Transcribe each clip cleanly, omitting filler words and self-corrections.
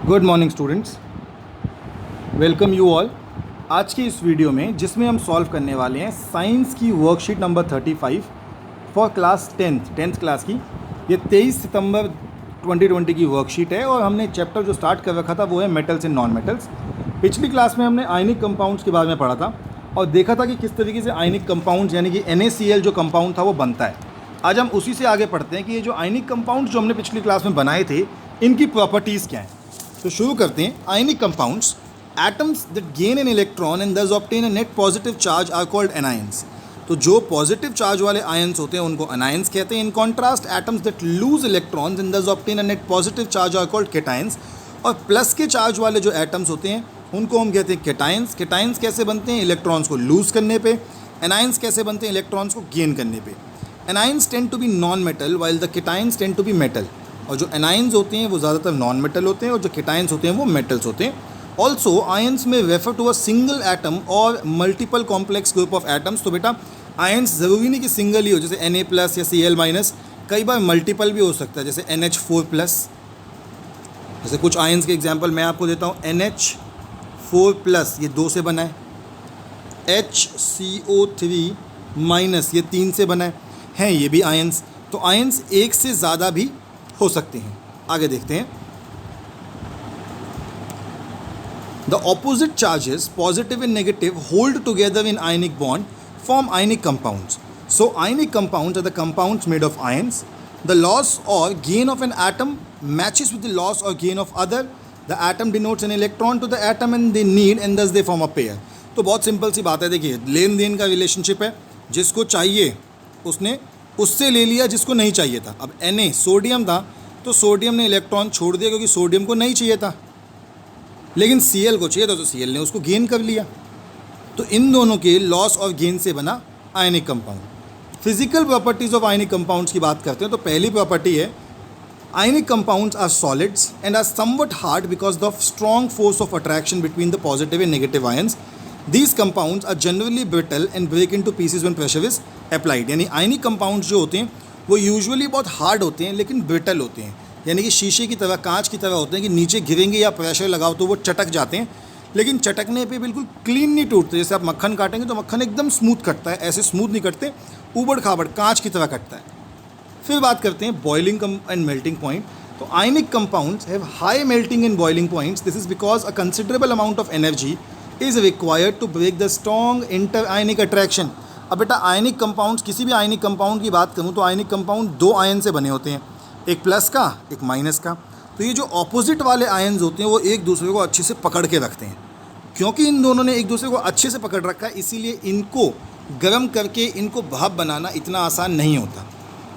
Good morning students, welcome you all. आज की इस वीडियो में जिसमें हम सॉल्व करने वाले हैं साइंस की worksheet number 35 for class tenth class की। ये 23 सितंबर 2020 की वर्कशीट है और हमने चैप्टर जो स्टार्ट कर रखा था वो है मेटल्स एंड नॉन मेटल्स। पिछली क्लास में हमने आयनिक कंपाउंड्स के बारे में पढ़ा था और देखा था कि किस तरीके से आयनिक कंपाउंड्स यानी कि NaCl जो कंपाउंड था वो बनता है। आज हम उसी से आगे पढ़ते हैं कि ये जो आयनिक कंपाउंड्स जो हमने पिछली क्लास में बनाए थे इनकी प्रॉपर्टीज़ क्या हैं। तो शुरू करते हैं। Ionic compounds, atoms that gain an electron and thus obtain a net positive charge are called anions. तो जो पॉजिटिव चार्ज वाले आयंस होते हैं उनको अनायंस कहते हैं। In contrast atoms that lose electrons and thus obtain a net positive charge are called cations. और प्लस के चार्ज वाले जो एटम्स होते हैं उनको हम कहते हैं केटायंस। केटायंस कैसे बनते हैं? इलेक्ट्रॉन्स को लूज करने पे। एनायंस कैसे बनते हैं? इलेक्ट्रॉन्स को गेन करने पे। Anions tend to be non metal while the cations tend to be metal. और जो एनायंस होते हैं वो ज़्यादातर नॉन मेटल होते हैं और जो केटायंस होते हैं वो मेटल्स होते हैं। Also ions may refer to a single atom और multiple complex group of atoms. तो बेटा आयंस ज़रूरी नहीं कि सिंगल ही हो, जैसे Na प्लस या Cl माइनस, कई बार मल्टीपल भी हो सकता है, जैसे NH4 प्लस। जैसे कुछ आयंस के एग्जांपल मैं आपको देता हूँ। NH4 प्लस ये 2 से बना है, HCO3 माइनस ये 3 से बना है ये भी आयंस। तो आयंस एक से ज़्यादा भी हो सकते हैं। आगे देखते हैं। The opposite charges positive and negative hold together in ionic bond form ionic compounds. So ionic compounds are the compounds made of ions. The loss और gain of an atom matches with the loss और gain of other. The atom denotes an electron to the atom and they need and thus they form a pair. तो बहुत simple सी बात है, देखिए लेन then का relationship है। जिसको चाहिए उसने उससे ले लिया जिसको नहीं चाहिए था। अब Na सोडियम था तो सोडियम ने इलेक्ट्रॉन छोड़ दिया क्योंकि सोडियम को नहीं चाहिए था, लेकिन Cl को चाहिए था तो Cl ने उसको गेन कर लिया। तो इन दोनों के लॉस और गेन से बना ionic compound. Physical properties of ionic compounds की बात करते हैं तो पहली प्रॉपर्टी है ionic compounds are solids and are somewhat hard because of strong force of attraction between the positive and negative ions. These compounds are generally brittle and break into pieces when pressure is applied। यानी ionic compounds जो होते हैं वो usually बहुत hard होते हैं लेकिन brittle होते हैं, यानी कि शीशे की तरह, कांच की तरह होते हैं कि नीचे गिरेंगे या प्रेशर लगाओ तो वो चटक जाते हैं, लेकिन चटकने पे बिल्कुल क्लीन नहीं टूटते। जैसे आप मक्खन काटेंगे तो मक्खन एकदम स्मूथ कटता है, ऐसे स्मूथ नहीं कटते, ऊबड़ खाबड़ कांच की तरह कटता है। फिर बात करते हैं बॉइलिंग एंड मेल्टिंग पॉइंट। तो ionic compounds have high melting and boiling points. This is because a considerable amount of energy is required to break the strong inter ionic attraction. अब बेटा आयनिक कंपाउंड्स, किसी भी ionic compound की बात करूँ तो ionic compound 2 ion से बने होते हैं, एक प्लस का एक माइनस का। तो ये जो ऑपोजिट वाले आयन्स होते हैं वो एक दूसरे को अच्छे से पकड़ के रखते हैं। क्योंकि इन दोनों ने एक दूसरे को अच्छे से पकड़ रखा है इसीलिए इनको गर्म करके इनको भाप बनाना इतना आसान नहीं होता,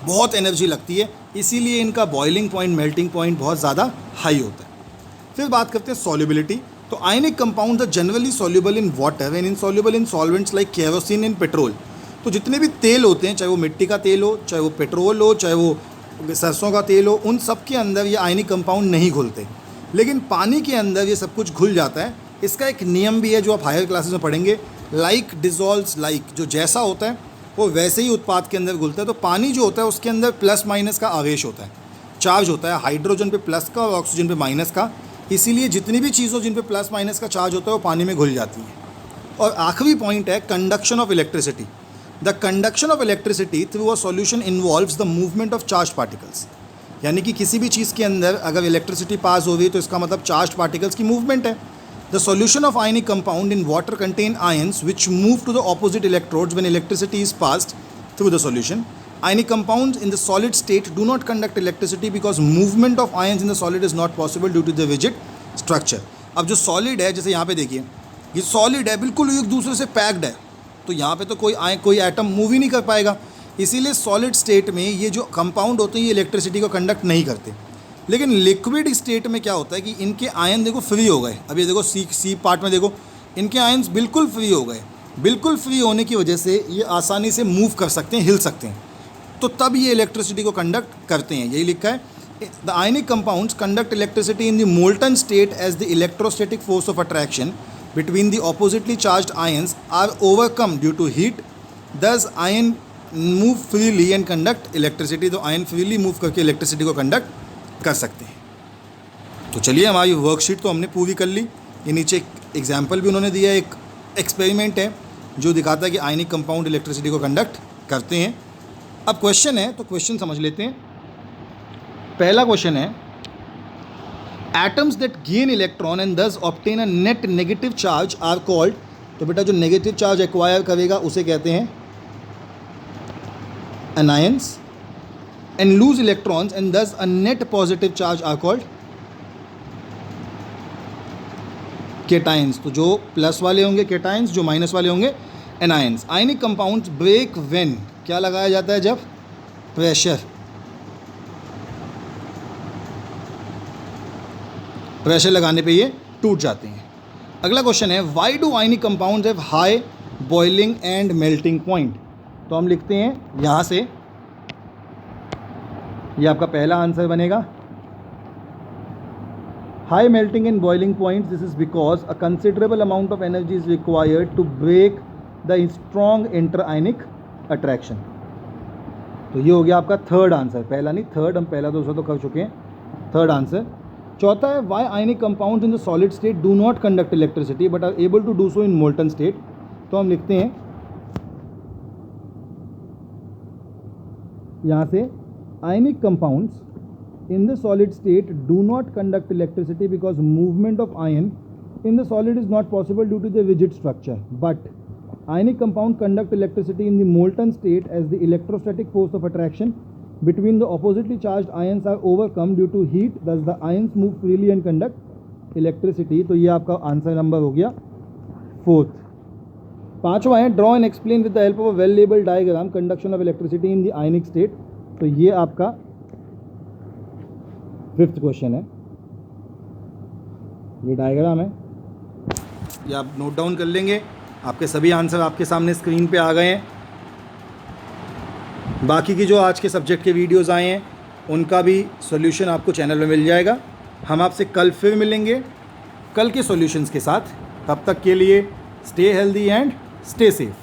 बहुत एनर्जी लगती है, इसीलिए इनका बॉइलिंग पॉइंट, मेल्टिंग पॉइंट बहुत ज़्यादा हाई होता है। फिर बात करते हैं सॉल्युबिलिटी। तो ionic compounds are generally soluble in water and insoluble in solvents like kerosene and petrol. तो जितने भी तेल होते हैं, चाहे वो मिट्टी का तेल हो, चाहे वो पेट्रोल हो, चाहे वो सरसों का तेल हो, उन सब के अंदर ये आयनिक कंपाउंड नहीं घुलते, लेकिन पानी के अंदर ये सब कुछ घुल जाता है। इसका एक नियम भी है जो आप हायर क्लासेस में पढ़ेंगे, लाइक डिजॉल्व्स लाइक। जो जैसा होता है वो वैसे ही उत्पाद के अंदर घुलता है। तो पानी जो होता है उसके अंदर प्लस माइनस का आवेश होता है, चार्ज होता है, हाइड्रोजन पे प्लस का और ऑक्सीजन पे माइनस का। इसीलिए जितनी भी चीज़ हो जिन पे प्लस माइनस का चार्ज होता है वो पानी में घुल जाती है। और आखिरी पॉइंट है conduction of electricity. The conduction of electricity through a solution involves the movement of charge particles. यानी कि किसी भी चीज़ के अंदर अगर इलेक्ट्रिसिटी पास हो रही है तो इसका मतलब चार्ज पार्टिकल्स की मूवमेंट है। The solution of ionic compound in water contain ions which move to the opposite electrodes when electricity is passed through the solution. Ionic compounds in the solid state do not conduct electricity because movement of ions in the solid is not possible due to the rigid structure। अब जो solid है, जैसे यहाँ पे देखिए ये solid है, बिल्कुल एक दूसरे से पैक्ड है, तो यहाँ पे तो कोई एटम मूव ही नहीं कर पाएगा। इसीलिए solid state में ये जो कंपाउंड होते हैं ये इलेक्ट्रिसिटी को कंडक्ट नहीं करते। लेकिन लिक्विड स्टेट में क्या होता है कि इनके आयन देखो फ्री हो गए। अब ये देखो सी पार्ट में देखो इनके आयन्स बिल्कुल फ्री हो गए। बिल्कुल फ्री होने की वजह से ये आसानी से मूव कर सकते हैं, हिल सकते हैं, तो तब ये इलेक्ट्रिसिटी को कंडक्ट करते हैं। यही लिखा है, the ionic compounds conduct electricity in the molten state as the electrostatic force of attraction between the oppositely charged ions are overcome due to heat. Thus ion move freely and conduct electricity. तो ion freely move करके electricity को conduct कर सकते हैं। तो चलिए, हमारी worksheet तो हमने पूरी कर ली। ये नीचे एक एग्जाम्पल भी उन्होंने दिया है, एक एक्सपेरिमेंट है जो दिखाता है कि आयनिक कंपाउंड इलेक्ट्रिसिटी को कंडक्ट करते हैं। अब क्वेश्चन है, तो क्वेश्चन समझ लेते हैं। पहला क्वेश्चन है, atoms that gain electron and thus obtain a net negative charge are called. तो बेटा जो नेगेटिव चार्ज एक्वायर करेगा उसे कहते हैं anions, and lose electrons and thus a net positive charge are called cations. तो जो प्लस वाले होंगे केटाइंस, जो माइनस वाले होंगे anions. Ionic compounds break when, क्या लगाया जाता है जब प्रेशर लगाने पे ये टूट जाते हैं। अगला क्वेश्चन है, why do ionic compounds have high boiling and melting point. तो हम लिखते हैं यहाँ से, ये आपका पहला आंसर बनेगा। High melting and boiling points, this is because a considerable amount of energy is required to break the strong inter-ionic attraction. तो ये हो गया आपका थर्ड आंसर, पहला नहीं थर्ड, हम पहला दूसरा तो कर चुके हैं, थर्ड आंसर। चौथा है, why ionic compounds in the solid state do not conduct electricity but are able to do so in molten state। तो हम लिखते हैं यहाँ से, ionic compounds in the solid state do not conduct electricity because movement of ion in the solid is not possible due to the rigid structure, but ionic compound conduct electricity in the molten state as the electrostatic force of attraction between the oppositely charged ions are overcome due to heat, thus the ions move freely and conduct electricity। तो ये आपका answer number हो गया fourth. पांचवा है, draw and explain with the help of a well labelled diagram conduction of electricity in the ionic state. तो ये आपका फिफ्थ क्वेश्चन है, ये डायग्राम है, ये आप नोट डाउन कर लेंगे। आपके सभी आंसर आपके सामने स्क्रीन पे आ गए हैं। बाकी की जो आज के सब्जेक्ट के वीडियोस आए हैं उनका भी सॉल्यूशन आपको चैनल में मिल जाएगा। हम आपसे कल फिर मिलेंगे कल के सॉल्यूशंस के साथ। तब तक के लिए stay healthy and stay safe.